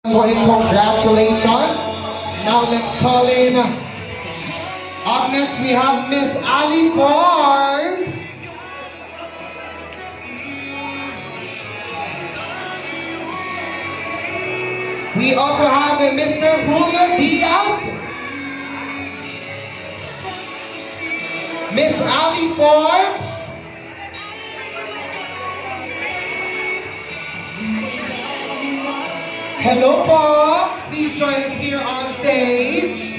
Congratulations. Now let's call in. Up next we have Miss Ali Forbes. We also have Mr. Julio Diaz. Miss Ali Forbes. Hello po! Please join us here on stage.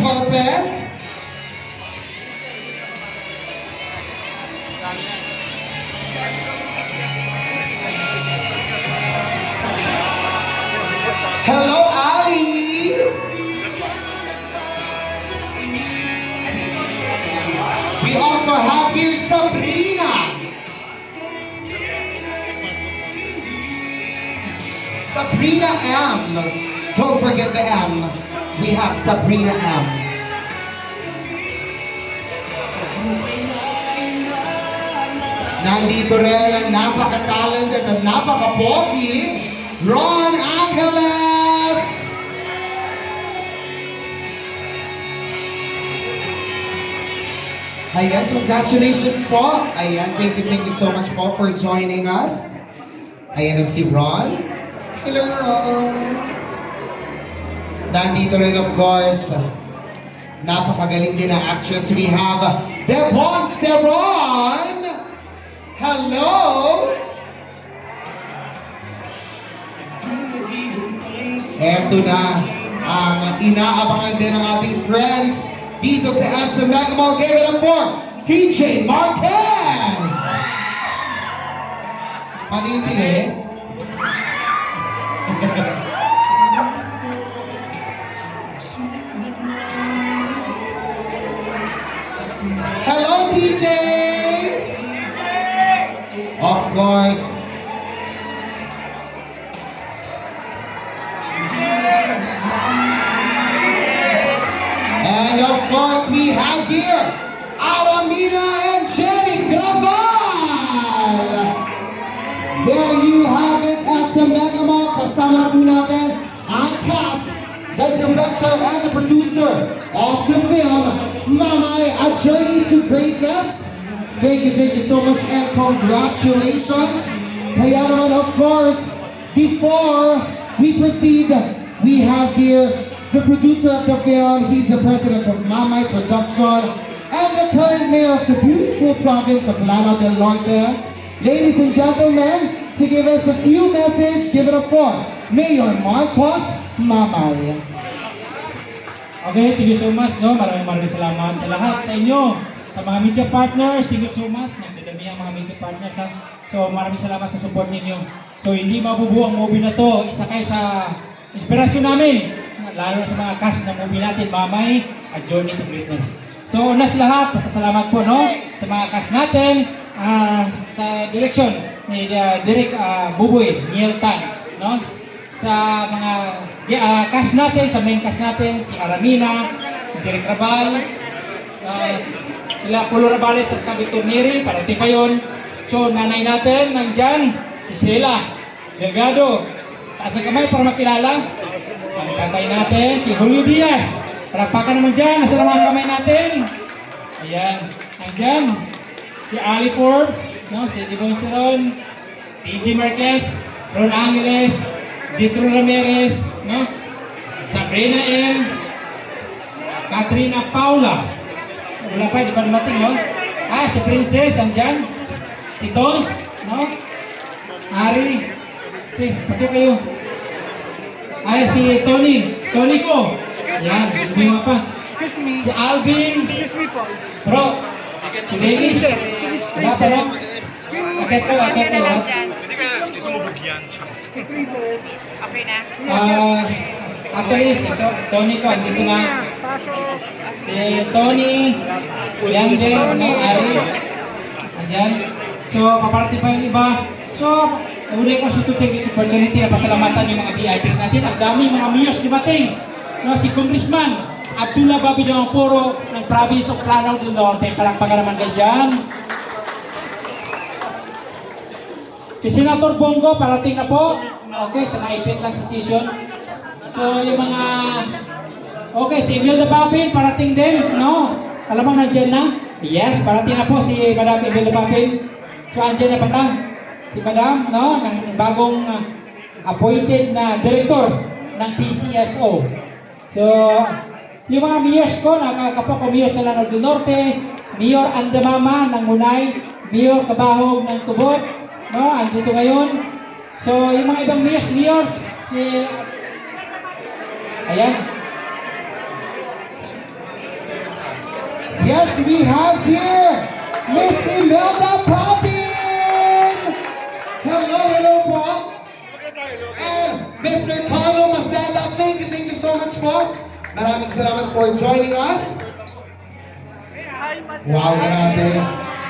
Carpet. Hello, Ali! We also have here Sabrina. Sabrina M. Don't forget the M. We have Sabrina M. Nandito rin ang napaka-talented at napaka-pogi, Ron Angeles! Ayan, congratulations po. Ayan, thank you so much po for joining us. Ayan na si Ron. Hello, Ron. Nandito rin, of course, napakagaling din na actress. We have Devon Seron. Hello. Eto na ang inaabangan din ng ating friends dito sa SM Mega Mall. Give it up for DJ Marquez! Ano yung tili? Hello, TJ! Of course. And of course, we have here Aramina and Jerry Graval. There you have it, SM Mega Mall. Kasama na po natin ang cast, the director and the producer of the film, Mamay, A Journey to Greatness. Thank you so much and congratulations. Kaya naman, of course, before we proceed, we have here the producer of the film. He's the president of Mamay Production and the current mayor of the beautiful province of Lanao del Norte. Ladies and gentlemen, to give us a few messages, give it up for Mayor Marcos Mamay. Okay, thank you so much, no? Maraming salamat sa lahat sa inyo, sa mga media partners. Thank you so much. Nagdadami ang mga media partners, ha? So maraming salamat sa support ninyo. So hindi mabubuo ang movie na to, isa kayo sa inspirasyon namin, lalo sa mga cast ng movie natin, Mamay, A Journey to Greatness. So una sa lahat, pasasalamat po, no? Sa mga cast natin, sa direction ni Direk Buboy, Niel Tan, no? Sa mga cast natin, sa main cast natin, si Aramina, si Jerry Graval, sila Polo Rabales sa Victor Neri, parating pa yun. So nanay natin, nandyan, si Sheila Delgado. Taas ang kamay para makilala. Ang tatay natin, si Julio Diaz. Palakpakan naman dyan, nasa mga kamay natin. Ayan, nandyan. Si Ali Forbes, no? Si Devon Seron, DJ Marquez, Ron Angeles, Jitro Ramirez, no? Sabrina M, Katrina Paula. Wala pa, di pa dumating, no? Si Princess, andyan. Si Tons, no? Ari. Okay, pasok kayo. Ay, si Tony. Tony ko. Yan, hindi mga pa. Si Alvin. Bro. Si Dennis. Wala pa, no? Akit ko. Okay na? Actually, si Tony ko, andito na. Si Tony, yan din, Ari. Andyan. So, paparating pa yung iba. So, Una ko sa tuting this opportunity na pasalamatan yung mga VIPs natin. Ang dami mga miyos dumating. No, si Congressman Abdullah Babi Puro ng Province of Lanao del Norte. Palakpakan naman kayo dyan. Si Senator Bongo, parating na po. Okay, sa naipit lang sa session. So, yung mga... Okay, si Imelda Papin, parating din, no? Alam mo, nandiyan na? Yes, parating na po si Madam Imelda Papin. So, andyan na ba ta? Si Madam, no? Ng bagong appointed na director ng PCSO. So, yung mga mayors ko, nakakapok ko mayor sa Lanao del Norte, Mayor Andamama ng Munay, Mayor Kabahog ng Tubod, no? Andito ngayon. So, yung mga ibang mayors, si... Ayan. Yes, we have here Miss Imelda Papin. Hello po. And Mr. Carlo Maceda, thank you so much po. Maraming salamat for joining us. Wow, grabe.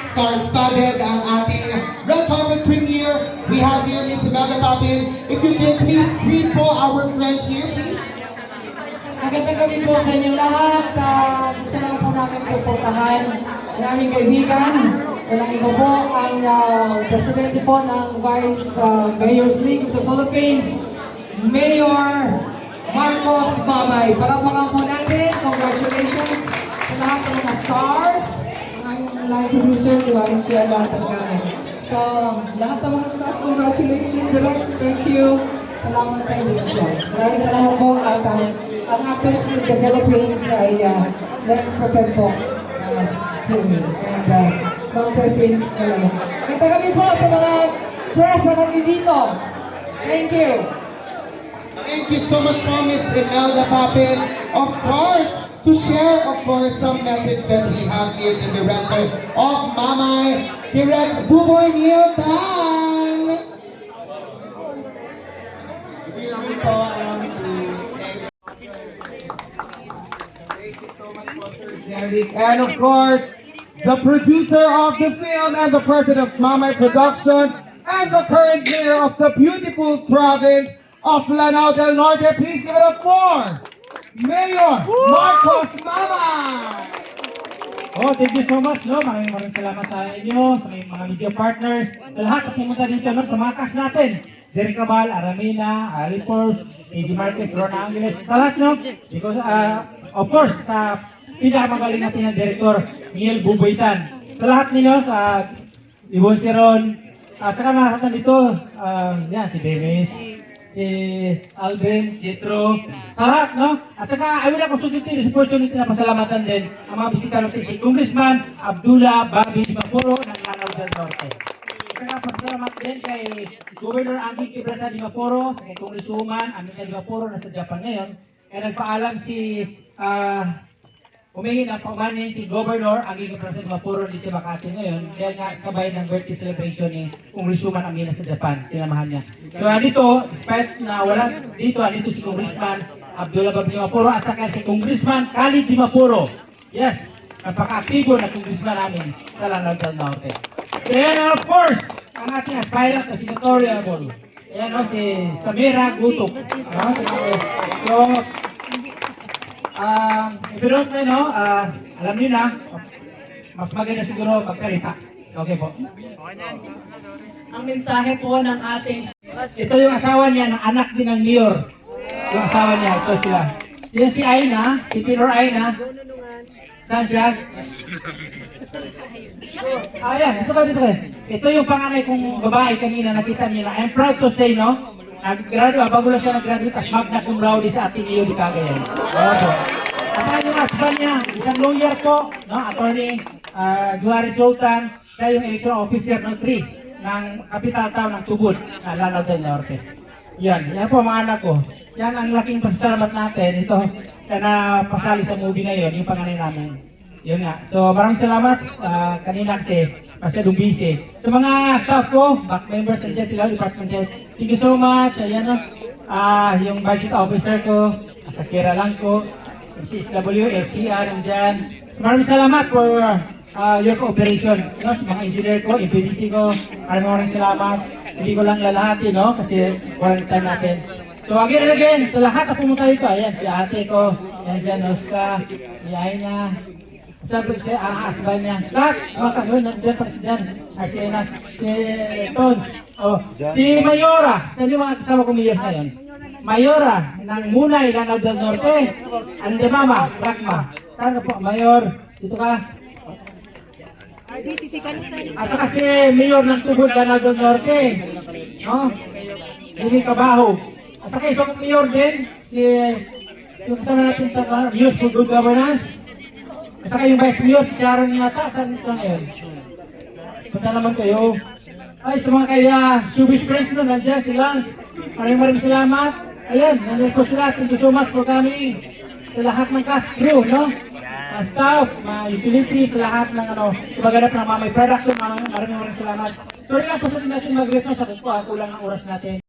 Star-studded ang ating red carpet premiere. We have here Miss Imelda Papin. If you can please greet po our friends here, please. Magandang gabi po sa inyo lahat. Gusto lang po namin suportahan ang aming kaibigan. Walang iba po ang presidente po ng Vice Mayor's League of the Philippines, Mayor Marcos Babay. Palakpakan po natin. Congratulations sa lahat ng mga stars, ang live producer, si Valencia Talgana. So, lahat ng mga stars, congratulations. Thank you. Salamat sa invitation. Maraming salamat po at ang Actors in the Philippines ay 11% po sa me. And Ma'am Cecil, hello. Kanta kami po sa mga press na nandito. Thank you. Thank you so much po, Miss Imelda Papin. Of course, to share, of course, some message that we have here, the director of Mamay, Direct Buboy Neil Tan. Derek, and of course, the producer of the film and the president of Mamay Production and the current mayor of the beautiful province of Lanao del Norte. Please give it up for Mayor Marcos Mamay. Oh, thank you so much, no? Maraming salamat sa inyo, sa mga media partners, sa lahat na pumunta dito, no? Sa mga cast natin. Derek Rabal, Aramina, Alipor, AJ Marquez, Rona Angeles, sa lahat, no? Because, of course, sa pinakamagaling natin ng Director, Neil Buboytan. Sa lahat ninyo, sa Ibon Siron, sa lahat dito, yan, si Bemes, si Alvin, Jetro, sa lahat, no? At saka, I will opportunity, this opportunity na pasalamatan din ang mga bisita natin si Congressman Abdullah Babi Mapuro ng Lanao del Norte. Saka pasalamat din kay Governor Angie Kibrasa Di Mapuro, kay Congresswoman Amina Di Mapuro na sa Japan ngayon. Kaya nagpaalam si humingi ng pamanin si Governor Angie Kibrasa Di Mapuro di sa Makati ngayon. Kaya nga sabay ng birthday celebration ni Congresswoman Amina sa Japan, sinamahan niya. So dito, despite na wala dito, dito si Congressman Abdullah Babi Di Mapuro at saka si Congressman Khalid Di Mapuro. Yes, napaka-aktibo na Congressman namin sa Lanao del Norte. And of course, ang ating aspirant na senatorial, ayan o, si Samira Gutok. So, if you don't know, alam niyo na, mas maganda siguro magsalita. Okay po. Ang mensahe po ng ating Ito yung asawa niya, ng anak din ng mayor. Yung asawa niya, ito sila. Yan si Aina, si Tinor Aina. Saan siya? Ayan, dito kayo. Ito yung panganay kong babae kanina, nakita niyo na. I'm proud to say, no? Nag-graduate, bago lang siya nag-graduate, as magna cum laude sa Ateneo de Cagayan. Opo. At saka yung husband niya, isang lawyer po, no? Attorney Juarez Sultan, siya yung election officer ng 3 ng Capital Town ng Tubod, na Lanao del Norte. Yan po mga anak ko. Yan ang laking pasalamat natin. Ito, na pasali sa movie na yun, yung panganay namin. Yun nga. So maraming salamat kanina kasi masyadong busy. Sa mga staff ko, back members and sila, department head, thank you so much. Ayan o. Yung budget officer ko, sa Kira lang ko, CSW, LCR, nandyan. So maraming salamat for your cooperation. Sa mga engineer ko, MPDC ko, maraming salamat. hindi ko lang lalahatin, no? Kasi walang time natin. So again and again, sa lahat na pumunta dito, ayan, si ate ko, ayan dyan, Oscar, si Aina, sabi si Asbay niya, lahat, mga kagawin, nandiyan pa si Jan, Arsena, si Tons, oh, si Mayora, saan yung mga kasama ko Mayors na yun? Mayora, ng Munay, Lanao del Norte, Andemama, Rakma, saan ka po, Mayor, dito ka? Asa kasi Mayor ng Tubod, Lanao del Norte, no? Hindi Kabaho. Asa kayo sa Mayor din, si yung kasama natin sa News for Good Governance. Asa kayong Vice Mayor, si Sharon yata, saan yun? Punta naman kayo. Ay, sa mga kaya showbiz friends nun, nandiyan si Lance. Maraming salamat. Ayan, nandiyan po sila. Thank you so much for coming. Sa lahat ng cast crew, no? Mga staff, mga utilities, sa lahat ng kumaganap ng mga may production, maraming salamat. Sorry lang po sa natin mag-request sa kulang ang oras natin.